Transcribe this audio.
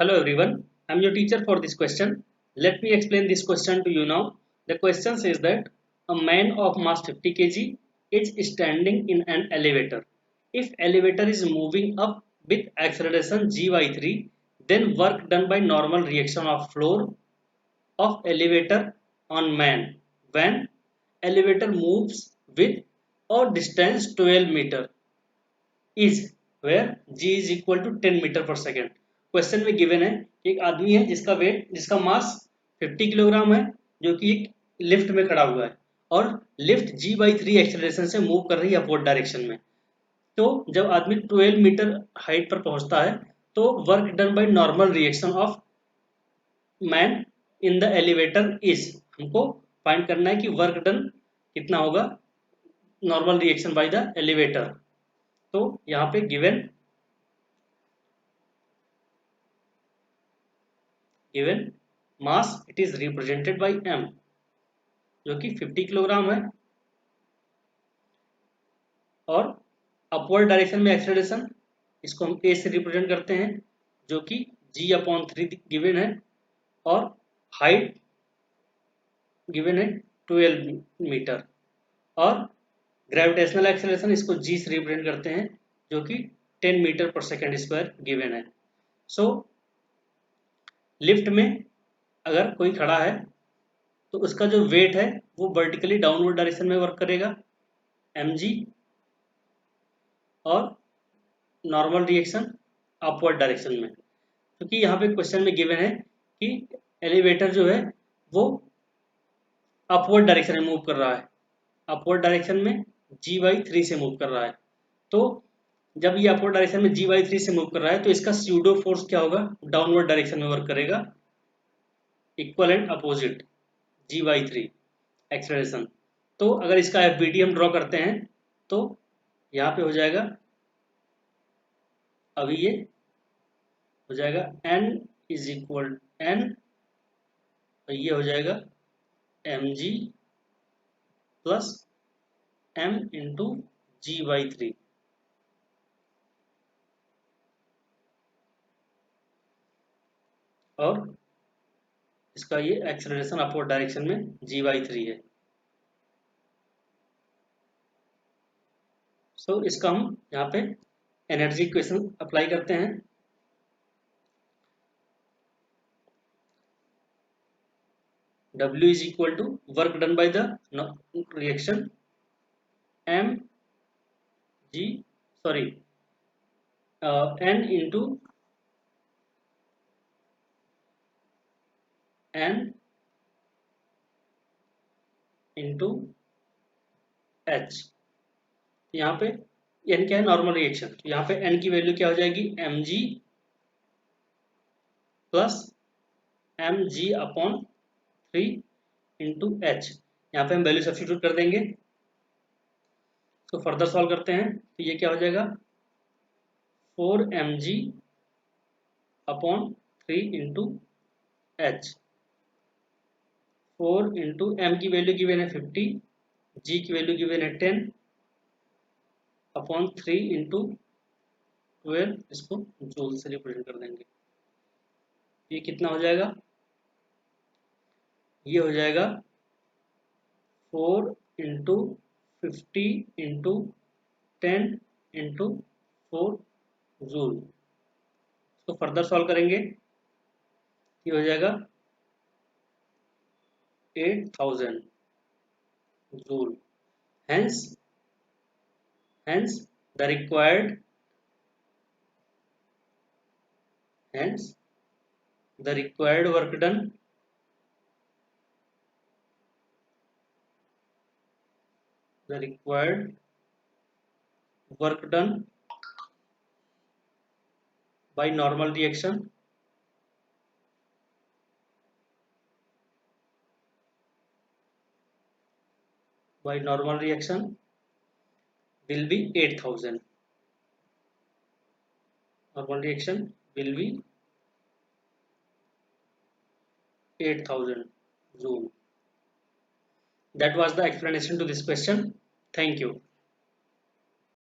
Hello everyone, I am your teacher for this question. Let me explain this question to you now. The question says that a man of mass 50 kg is standing in an elevator. If elevator is moving up with acceleration g by 3, then work done by normal reaction of floor of elevator on man when elevator moves with or distance 12 meter is where g is equal to 10 metre पर second. Question में given है एक आदमी है जिसका मास 50 kilogram है, जो कि एक लिफ्ट में खड़ा हुआ है और लिफ्ट g बाई 3 एक्सेलरेशन से मूव कर रही है अपवर्ड डायरेक्शन में। तो जब आदमी 12 मीटर हाइट पर पहुंचता है तो work done by normal reaction of man in the elevator is, हमको फाइंड करना है कि वर्क डन कितना होगा normal reaction by the elevator. तो यहाँ पे given mass it is represented by m जो कि 50 किलोग्राम है और अपवर्ड डायरेक्शन में एक्सेलरेशन इसको हम a से रिप्रेजेंट करते हैं जो कि g/3 गिवन है और हाइट गिवन है 12 मीटर और ग्रेविटेशनल एक्सेलरेशन इसको g से रिप्रेजेंट करते हैं जो कि 10 मीटर पर सेकेंड स्क्वायर गिवन है। सो लिफ्ट में अगर कोई खड़ा है तो उसका जो वेट है वो वर्टिकली डाउनवर्ड डायरेक्शन में वर्क करेगा mg और नॉर्मल रिएक्शन अपवर्ड डायरेक्शन में, क्योंकि यहाँ पे क्वेश्चन में गिवन है कि एलिवेटर जो है वो अपवर्ड डायरेक्शन में मूव कर रहा है, अपवर्ड डायरेक्शन में g/3 से मूव कर रहा है। तो जब ये अपवर्ड डायरेक्शन में g/3 से मूव कर रहा है तो इसका स्यूडो फोर्स क्या होगा, डाउनवर्ड डायरेक्शन में वर्क करेगा, equal and opposite g/3 acceleration. तो अगर इसका FBD हम ड्रॉ करते हैं तो यहाँ पे हो जाएगा, अभी ये हो जाएगा n इज इक्वल n, और ये हो जाएगा mg plus m into g/3। और इसका ये एक्सेलरेशन अपवर्ड डायरेक्शन में g/3 है। सो इसका हम यहाँ पे एनर्जी इक्वेशन अप्लाई करते हैं। W is equal to work done by the reaction m g sorry n into n into h। यहाँ पे n क्या है, नॉर्मल रिएक्शन, तो यहाँ पे n की वैल्यू क्या हो जाएगी mg plus mg/3 into h। यहाँ पे हम वैल्यू सब्स्टिट्यूट कर देंगे। तो फर्दर सॉल्व करते हैं तो ये क्या हो जाएगा 4mg/3 into h। 4 into m की वैल्यू गिवन है 50, g की वैल्यू गिवन है 10/3 इंटू 12, इसको जूल से रिप्रेजेंट कर देंगे। ये कितना हो जाएगा, ये हो जाएगा 4 इंटू 50 इंटू 10 इंटू 4 जूल। इसको फर्दर सॉल्व करेंगे, ये हो जाएगा 8000 joule. hence the required work done by normal reaction will be 8000। normal reaction will be 8000 joule। That was the explanation to this question. Thank you.